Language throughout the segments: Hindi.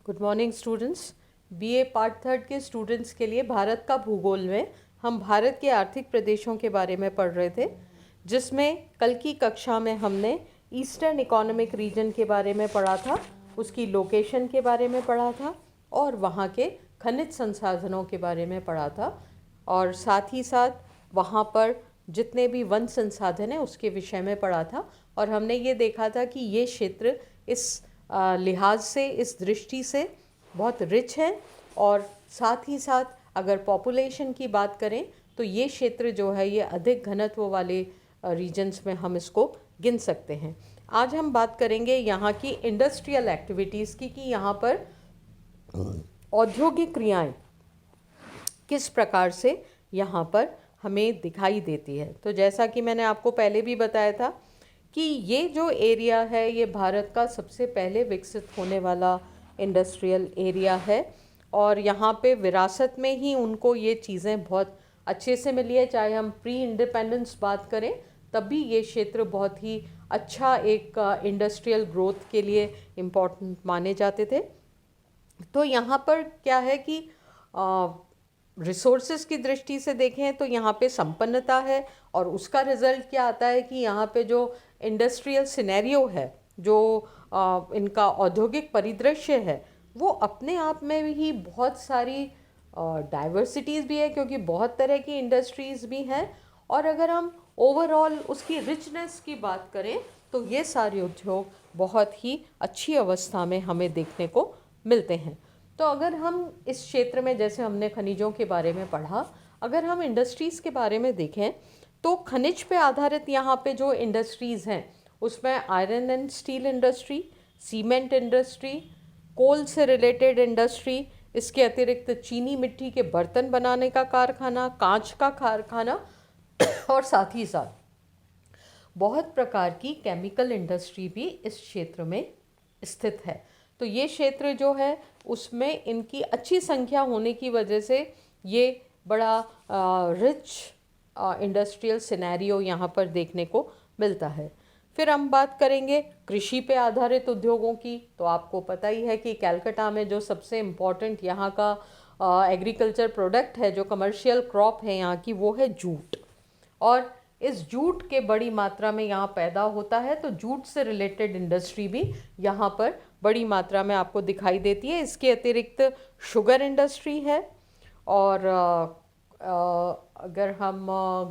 Good morning students. BA part third के स्टूडेंट्स के लिए भारत का भूगोल में हम भारत के आर्थिक प्रदेशों के बारे में पढ़ रहे थे, जिसमें कल की कक्षा में हमने ईस्टर्न इकोनॉमिक रीजन के बारे में पढ़ा था, उसकी लोकेशन के बारे में पढ़ा था और वहाँ के खनिज संसाधनों के बारे में पढ़ा था, और साथ ही साथ वहाँ पर जितने भी वन संसाधन हैं उसके विषय में पढ़ा था। और हमने ये देखा था कि ये क्षेत्र इस लिहाज से, इस दृष्टि से बहुत रिच है, और साथ ही साथ अगर पॉपुलेशन की बात करें तो ये क्षेत्र जो है ये अधिक घनत्व वाले रीजन्स में हम इसको गिन सकते हैं। आज हम बात करेंगे यहाँ की इंडस्ट्रियल एक्टिविटीज़ की, कि यहाँ पर औद्योगिक क्रियाएं किस प्रकार से यहाँ पर हमें दिखाई देती है। तो जैसा कि मैंने आपको पहले भी बताया था कि ये जो एरिया है ये भारत का सबसे पहले विकसित होने वाला इंडस्ट्रियल एरिया है, और यहाँ पे विरासत में ही उनको ये चीज़ें बहुत अच्छे से मिली है। चाहे हम प्री इंडिपेंडेंस बात करें तब भी ये क्षेत्र बहुत ही अच्छा एक इंडस्ट्रियल ग्रोथ के लिए इम्पोर्टेंट माने जाते थे। तो यहाँ पर क्या है कि रिसोर्सेज की दृष्टि से देखें तो यहाँ पे संपन्नता है, और उसका रिजल्ट क्या आता है कि यहाँ पे जो इंडस्ट्रियल सिनेरियो है, जो इनका औद्योगिक परिदृश्य है, वो अपने आप में ही बहुत सारी डाइवर्सिटीज़ भी है, क्योंकि बहुत तरह की इंडस्ट्रीज़ भी हैं। और अगर हम ओवरऑल उसकी रिचनेस की बात करें तो ये सारे उद्योग बहुत ही अच्छी अवस्था में हमें देखने को मिलते हैं। तो अगर हम इस क्षेत्र में, जैसे हमने खनिजों के बारे में पढ़ा, अगर हम इंडस्ट्रीज़ के बारे में देखें तो खनिज पे आधारित यहाँ पे जो इंडस्ट्रीज़ हैं उसमें iron and steel industry, cement industry, coal से रिलेटेड इंडस्ट्री, इसके अतिरिक्त चीनी मिट्टी के बर्तन बनाने का कारखाना, कांच का कारखाना और साथ ही साथ बहुत प्रकार की केमिकल इंडस्ट्री भी इस क्षेत्र में स्थित है। तो ये क्षेत्र जो है उसमें इनकी अच्छी संख्या होने की वजह से ये बड़ा रिच इंडस्ट्रियल सिनेरियो यहाँ पर देखने को मिलता है। फिर हम बात करेंगे कृषि पे आधारित उद्योगों की। तो आपको पता ही है कि कलकत्ता में जो सबसे इम्पॉर्टेंट यहाँ का एग्रीकल्चर प्रोडक्ट है, जो कमर्शियल क्रॉप है यहाँ की, वो है जूट। और इस जूट के बड़ी मात्रा में यहाँ पैदा होता है, तो जूट से रिलेटेड इंडस्ट्री भी यहाँ पर बड़ी मात्रा में आपको दिखाई देती है। इसके अतिरिक्त शुगर इंडस्ट्री है, और अगर हम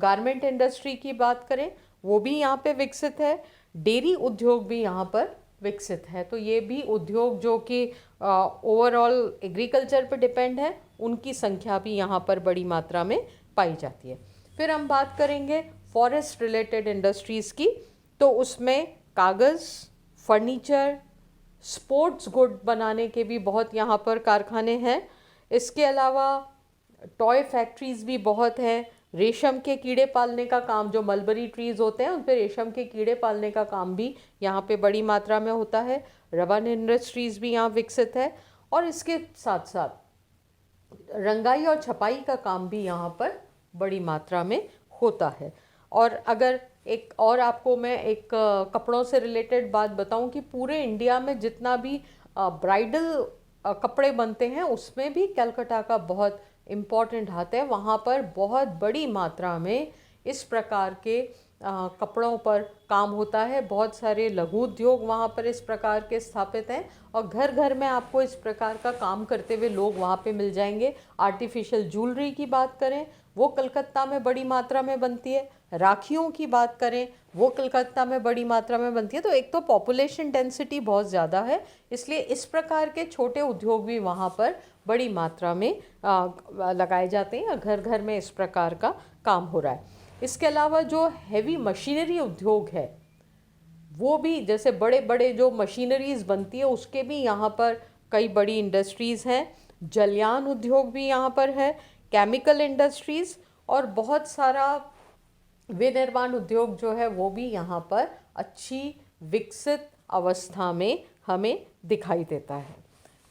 गारमेंट इंडस्ट्री की बात करें वो भी यहाँ पे विकसित है। डेयरी उद्योग भी यहाँ पर विकसित है। तो ये भी उद्योग जो कि ओवरऑल एग्रीकल्चर पर डिपेंड है, उनकी संख्या भी यहाँ पर बड़ी मात्रा में पाई जाती है। फिर हम बात करेंगे फॉरेस्ट रिलेटेड इंडस्ट्रीज़ की। तो उसमें कागज़, फर्नीचर, स्पोर्ट्स गुड बनाने के भी बहुत यहाँ पर कारखाने हैं। इसके अलावा टॉय फैक्ट्रीज़ भी बहुत हैं। रेशम के कीड़े पालने का काम, जो मलबरी ट्रीज़ होते हैं उन पर रेशम के कीड़े पालने का काम भी यहाँ पे बड़ी मात्रा में होता है। रबर इंडस्ट्रीज़ भी यहाँ विकसित है, और इसके साथ साथ रंगाई और छपाई का काम भी यहाँ पर बड़ी मात्रा में होता है। और अगर एक और आपको मैं एक कपड़ों से रिलेटेड बात बताऊं कि पूरे इंडिया में जितना भी ब्राइडल कपड़े बनते हैं उसमें भी कलकत्ता का बहुत इम्पॉर्टेंट हाथ है। वहाँ पर बहुत बड़ी मात्रा में इस प्रकार के कपड़ों पर काम होता है। बहुत सारे लघु उद्योग वहाँ पर इस प्रकार के स्थापित हैं, और घर घर में आपको इस प्रकार का काम करते हुए लोग वहाँ पे मिल जाएंगे। आर्टिफिशियल ज्वेलरी की बात करें वो कलकत्ता में बड़ी मात्रा में बनती है। राखियों की बात करें वो कलकत्ता में बड़ी मात्रा में बनती है। तो एक तो पॉपुलेशन डेंसिटी बहुत ज़्यादा है, इसलिए इस प्रकार के छोटे उद्योग भी वहाँ पर बड़ी मात्रा में लगाए जाते हैं, और घर घर में इस प्रकार का काम हो रहा है। इसके अलावा जो हैवी मशीनरी उद्योग है वो भी, जैसे बड़े बड़े जो मशीनरीज बनती है उसके भी यहाँ पर कई बड़ी इंडस्ट्रीज़ हैं। जलयान उद्योग भी यहाँ पर है, केमिकल इंडस्ट्रीज़, और बहुत सारा विनिर्माण उद्योग जो है वो भी यहाँ पर अच्छी विकसित अवस्था में हमें दिखाई देता है।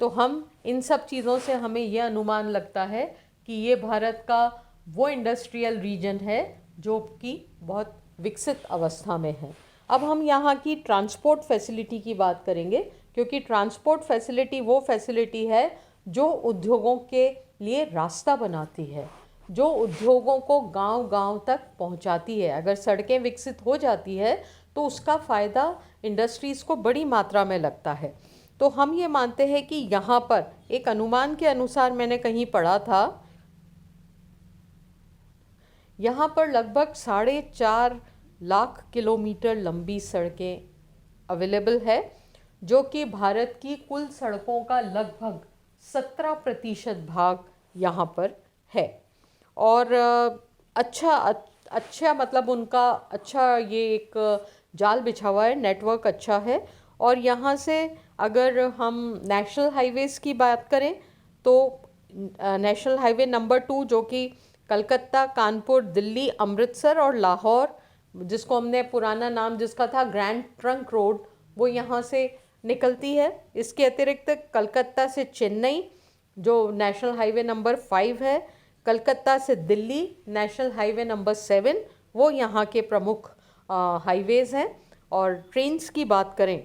तो हम इन सब चीज़ों से हमें यह अनुमान लगता है कि ये भारत का वो इंडस्ट्रियल रीजन है जो कि बहुत विकसित अवस्था में है। अब हम यहाँ की ट्रांसपोर्ट फैसिलिटी की बात करेंगे, क्योंकि ट्रांसपोर्ट फैसिलिटी वो फैसिलिटी है जो उद्योगों के लिए रास्ता बनाती है, जो उद्योगों को गांव-गांव तक पहुंचाती है। अगर सड़कें विकसित हो जाती है तो उसका फ़ायदा इंडस्ट्रीज़ को बड़ी मात्रा में लगता है। तो हम ये मानते हैं कि यहाँ पर एक अनुमान के अनुसार मैंने कहीं पढ़ा था, यहाँ पर लगभग 4.5 लाख किलोमीटर लंबी सड़कें अवेलेबल है, जो कि भारत की कुल सड़कों का लगभग 17% भाग यहाँ पर है। और अच्छा मतलब उनका अच्छा ये एक जाल बिछा हुआ है, नेटवर्क अच्छा है। और यहाँ से अगर हम नेशनल हाईवेज़ की बात करें तो नेशनल हाईवे नंबर 2 जो कि कलकत्ता, कानपुर, दिल्ली, अमृतसर और लाहौर, जिसको हमने पुराना नाम जिसका था ग्रैंड ट्रंक रोड, वो यहाँ से निकलती है। इसके अतिरिक्त कलकत्ता से चेन्नई जो नेशनल हाईवे नंबर 5 है, कलकत्ता से दिल्ली नेशनल हाईवे नंबर 7, वो यहाँ के प्रमुख हाईवेज़ हैं। और ट्रेन्स की बात करें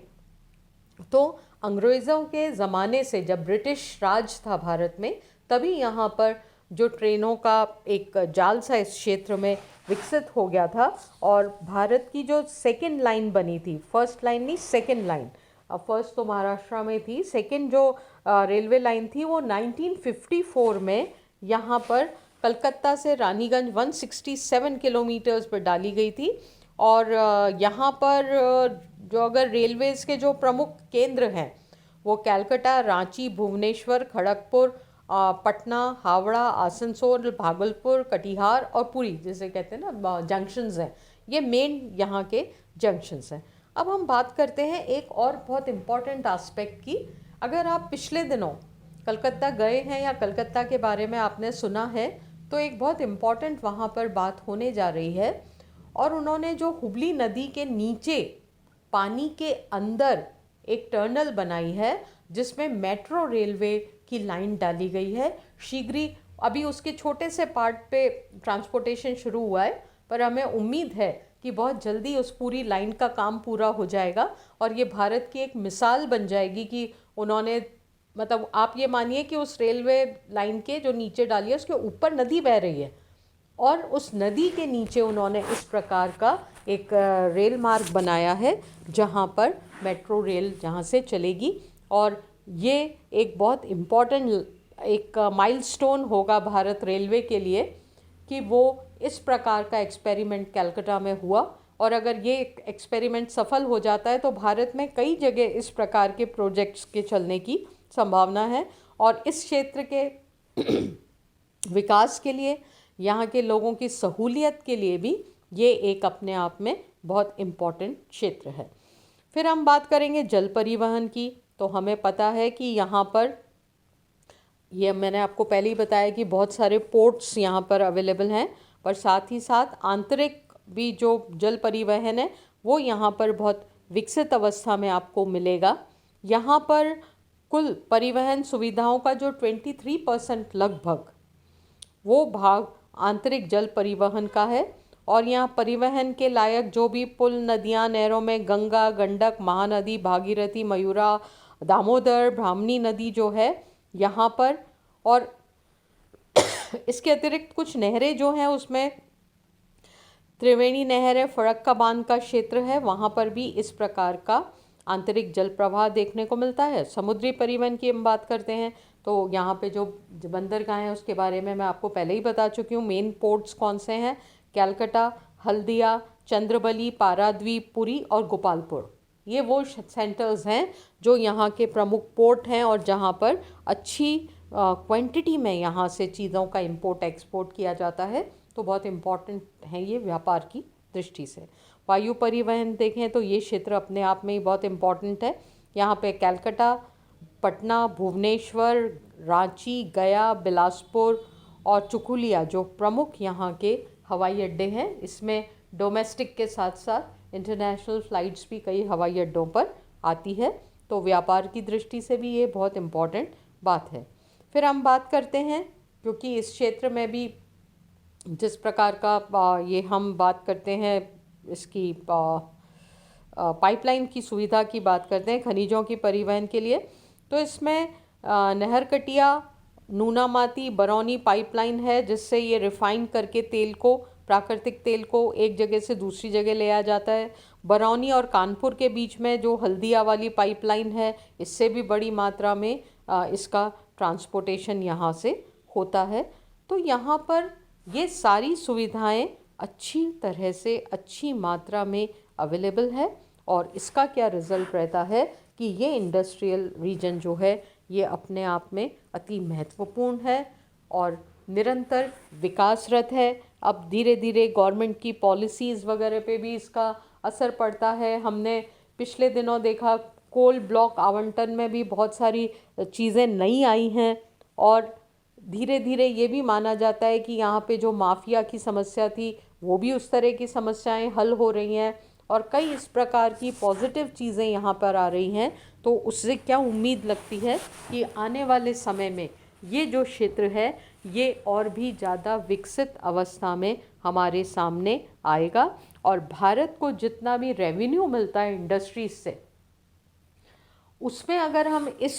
तो अंग्रेज़ों के ज़माने से, जब ब्रिटिश राज था भारत में, तभी यहाँ पर जो ट्रेनों का एक जाल सा इस क्षेत्र में विकसित हो गया था। और भारत की जो सेकंड लाइन बनी थी, फर्स्ट लाइन नहीं सेकंड लाइन, फर्स्ट तो महाराष्ट्र में थी, सेकंड जो रेलवे लाइन थी वो 1954 में यहाँ पर कलकत्ता से रानीगंज 167 किलोमीटर्स पर डाली गई थी। और यहाँ पर जो अगर रेलवेज़ के जो प्रमुख केंद्र हैं वो कैलकाटा, रांची, भुवनेश्वर, खड़गपुर, पटना, हावड़ा, आसनसोल, भागलपुर, कटिहार और पुरी, जिसे कहते हैं ना जंक्शंस हैं, ये मेन यहाँ के जंक्शंस हैं। अब हम बात करते हैं एक और बहुत इम्पॉर्टेंट एस्पेक्ट की। अगर आप पिछले दिनों कलकत्ता गए हैं या कलकत्ता के बारे में आपने सुना है, तो एक बहुत इम्पॉर्टेंट वहाँ पर बात होने जा रही है। और उन्होंने जो हुगली नदी के नीचे पानी के अंदर एक टनल बनाई है जिसमें मेट्रो रेलवे की लाइन डाली गई है। शीघ्र ही, अभी उसके छोटे से पार्ट पे ट्रांसपोर्टेशन शुरू हुआ है, पर हमें उम्मीद है कि बहुत जल्दी उस पूरी लाइन का काम पूरा हो जाएगा। और ये भारत की एक मिसाल बन जाएगी कि उन्होंने, मतलब आप ये मानिए कि उस रेलवे लाइन के जो नीचे डाली है उसके ऊपर नदी बह रही है और उस नदी के नीचे उन्होंने इस प्रकार का एक रेल मार्ग बनाया है जहाँ पर मेट्रो रेल जहाँ से चलेगी। और ये एक बहुत इम्पॉर्टेंट एक माइलस्टोन होगा भारत रेलवे के लिए कि वो इस प्रकार का एक्सपेरिमेंट कलकत्ता में हुआ। और अगर ये एक्सपेरिमेंट सफल हो जाता है तो भारत में कई जगह इस प्रकार के प्रोजेक्ट्स के चलने की संभावना है। और इस क्षेत्र के विकास के लिए, यहाँ के लोगों की सहूलियत के लिए भी ये एक अपने आप में बहुत इम्पॉर्टेंट क्षेत्र है। फिर हम बात करेंगे जल परिवहन की। तो हमें पता है कि यहाँ पर, ये मैंने आपको पहले ही बताया कि बहुत सारे पोर्ट्स यहाँ पर अवेलेबल हैं, पर साथ ही साथ आंतरिक भी जो जल परिवहन है वो यहाँ पर बहुत विकसित अवस्था में आपको मिलेगा। यहाँ पर कुल परिवहन सुविधाओं का जो 23% लगभग वो भाग आंतरिक जल परिवहन का है। और यहाँ परिवहन के लायक जो भी पुल, नदियाँ, नहरों में गंगा, गंडक, महानदी, भागीरथी, मयूरा, दामोदर, ब्राह्मणी नदी जो है यहाँ पर, और इसके अतिरिक्त कुछ नहरें जो हैं उसमें त्रिवेणी नहर है, फरक्का बांध का क्षेत्र है, वहाँ पर भी इस प्रकार का आंतरिक जल प्रवाह देखने को मिलता है। समुद्री परिवहन की हम बात करते हैं तो यहाँ पे जो बंदरगाह हैं उसके बारे में मैं आपको पहले ही बता चुकी हूँ। मेन पोर्ट्स कौन से हैं? कैलकाटा, हल्दिया, चंद्रबली, पारादीप, पुरी और गोपालपुर। ये वो सेंटर्स हैं जो यहाँ के प्रमुख पोर्ट हैं और जहाँ पर अच्छी क्वांटिटी में यहाँ से चीज़ों का इंपोर्ट एक्सपोर्ट किया जाता है। तो बहुत इम्पॉर्टेंट है ये व्यापार की दृष्टि से। वायु परिवहन देखें तो ये क्षेत्र अपने आप में ही बहुत इम्पॉर्टेंट है। यहाँ पे कैलकाटा, पटना, भुवनेश्वर, रांची, गया, बिलासपुर और चुकुलिया जो प्रमुख यहाँ के हवाई अड्डे हैं। इसमें डोमेस्टिक के साथ साथ इंटरनेशनल फ़्लाइट्स भी कई हवाई अड्डों पर आती है। तो व्यापार की दृष्टि से भी ये बहुत इम्पॉर्टेंट बात है। फिर हम बात करते हैं, क्योंकि इस क्षेत्र में भी जिस प्रकार का ये हम बात करते हैं इसकी पाइपलाइन की सुविधा की बात करते हैं खनिजों की परिवहन के लिए, तो इसमें नहरकटिया नूनामाती बरौनी पाइपलाइन है, जिससे ये रिफाइन करके तेल को, प्राकृतिक तेल को एक जगह से दूसरी जगह ले आ जाता है। बरौनी और कानपुर के बीच में जो हल्दिया वाली पाइपलाइन है, इससे भी बड़ी मात्रा में इसका ट्रांसपोर्टेशन यहाँ से होता है। तो यहाँ पर ये सारी सुविधाएं अच्छी तरह से अच्छी मात्रा में अवेलेबल है, और इसका क्या रिज़ल्ट रहता है कि ये इंडस्ट्रियल रीजन जो है ये अपने आप में अति महत्वपूर्ण है और निरंतर विकासरत है। अब धीरे धीरे गवर्नमेंट की पॉलिसीज़ वगैरह पे भी इसका असर पड़ता है। हमने पिछले दिनों देखा कोल ब्लॉक आवंटन में भी बहुत सारी चीज़ें नई आई हैं, और धीरे धीरे ये भी माना जाता है कि यहाँ पे जो माफिया की समस्या थी वो भी उस तरह की समस्याएं हल हो रही हैं, और कई इस प्रकार की पॉजिटिव चीज़ें यहाँ पर आ रही हैं। तो उससे क्या उम्मीद लगती है कि आने वाले समय में ये जो क्षेत्र है ये और भी ज़्यादा विकसित अवस्था में हमारे सामने आएगा, और भारत को जितना भी रेवेन्यू मिलता है इंडस्ट्रीज से, उसमें अगर हम इस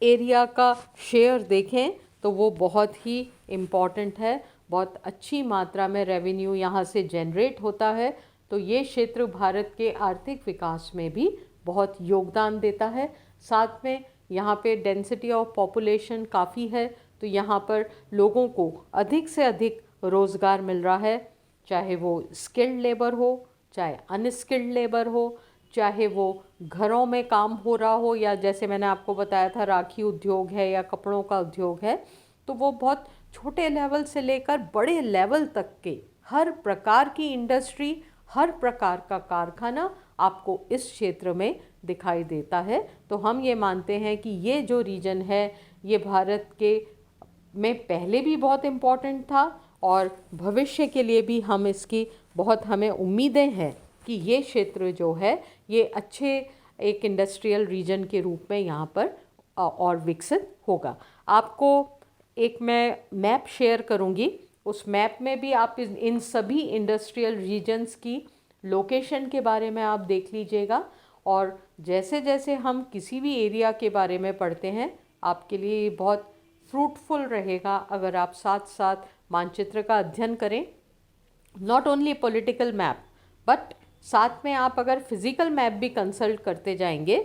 एरिया का शेयर देखें तो वो बहुत ही इम्पॉर्टेंट है। बहुत अच्छी मात्रा में रेवेन्यू यहाँ से जनरेट होता है, तो ये क्षेत्र भारत के आर्थिक विकास में भी बहुत योगदान देता है। साथ में यहाँ पे डेंसिटी ऑफ पॉपुलेशन काफ़ी है, तो यहाँ पर लोगों को अधिक से अधिक रोज़गार मिल रहा है, चाहे वो स्किल्ड लेबर हो, चाहे अनस्किल्ड लेबर हो, चाहे वो घरों में काम हो रहा हो, या जैसे मैंने आपको बताया था राखी उद्योग है या कपड़ों का उद्योग है, तो वो बहुत छोटे लेवल से लेकर बड़े लेवल तक के हर प्रकार की इंडस्ट्री, हर प्रकार का कारखाना आपको इस क्षेत्र में दिखाई देता है। तो हम ये मानते हैं कि ये जो रीजन है ये भारत के में पहले भी बहुत इम्पोर्टेंट था, और भविष्य के लिए भी हम इसकी बहुत हमें उम्मीदें हैं कि ये क्षेत्र जो है ये अच्छे एक इंडस्ट्रियल रीजन के रूप में यहाँ पर और विकसित होगा। आपको एक मैं मैप शेयर करूँगी, उस मैप में भी आप इन सभी इंडस्ट्रियल रीजन्स की लोकेशन के बारे में आप देख लीजिएगा, और जैसे जैसे हम किसी भी एरिया के बारे में पढ़ते हैं आपके लिए ये बहुत फ्रूटफुल रहेगा अगर आप साथ साथ मानचित्र का अध्ययन करें। Not only political map, but साथ में आप अगर फिज़िकल मैप भी कंसल्ट करते जाएंगे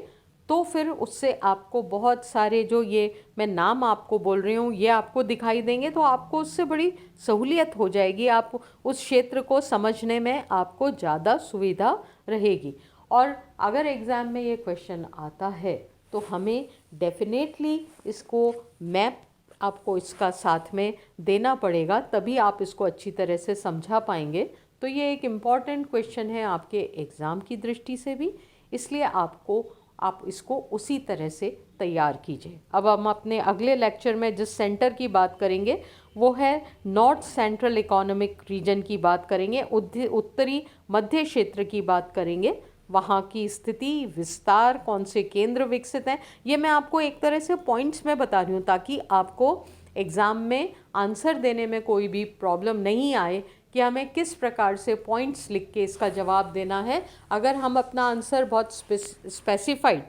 तो फिर उससे आपको बहुत सारे जो ये मैं नाम आपको बोल रही हूँ ये आपको दिखाई देंगे, तो आपको उससे बड़ी सहूलियत हो जाएगी, आप उस क्षेत्र को समझने में आपको ज़्यादा सुविधा रहेगी। और अगर एग्ज़ाम में ये क्वेश्चन आता है तो हमें डेफिनेटली इसको मैप आपको इसका साथ में देना पड़ेगा, तभी आप इसको अच्छी तरह से समझा पाएंगे। तो ये एक इम्पॉर्टेंट क्वेश्चन है आपके एग्ज़ाम की दृष्टि से भी, इसलिए आप इसको उसी तरह से तैयार कीजिए। अब हम अपने अगले लेक्चर में जिस सेंटर की बात करेंगे वो है नॉर्थ सेंट्रल इकोनॉमिक रीजन की बात करेंगे, उत्तरी मध्य क्षेत्र की बात करेंगे, वहाँ की स्थिति, विस्तार, कौन से केंद्र विकसित हैं, ये मैं आपको एक तरह से पॉइंट्स में बता रही हूँ ताकि आपको एग्ज़ाम में आंसर देने में कोई भी प्रॉब्लम नहीं आए कि हमें किस प्रकार से पॉइंट्स लिख के इसका जवाब देना है। अगर हम अपना आंसर बहुत स्पेसिफाइड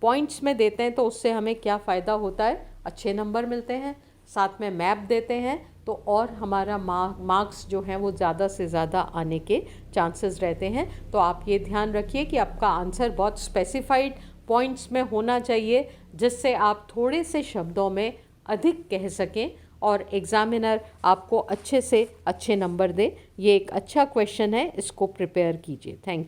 पॉइंट्स में देते हैं तो उससे हमें क्या फ़ायदा होता है, अच्छे नंबर मिलते हैं, साथ में मैप देते हैं तो और हमारा मार्क्स जो हैं वो ज़्यादा से ज़्यादा आने के चांसेस रहते हैं। तो आप ये ध्यान रखिए कि आपका आंसर बहुत स्पेसिफाइड पॉइंट्स में होना चाहिए, जिससे आप थोड़े से शब्दों में अधिक कह सकें और एग्ज़ामिनर आपको अच्छे से अच्छे नंबर दे। ये एक अच्छा क्वेश्चन है, इसको प्रिपेयर कीजिए। Thank you.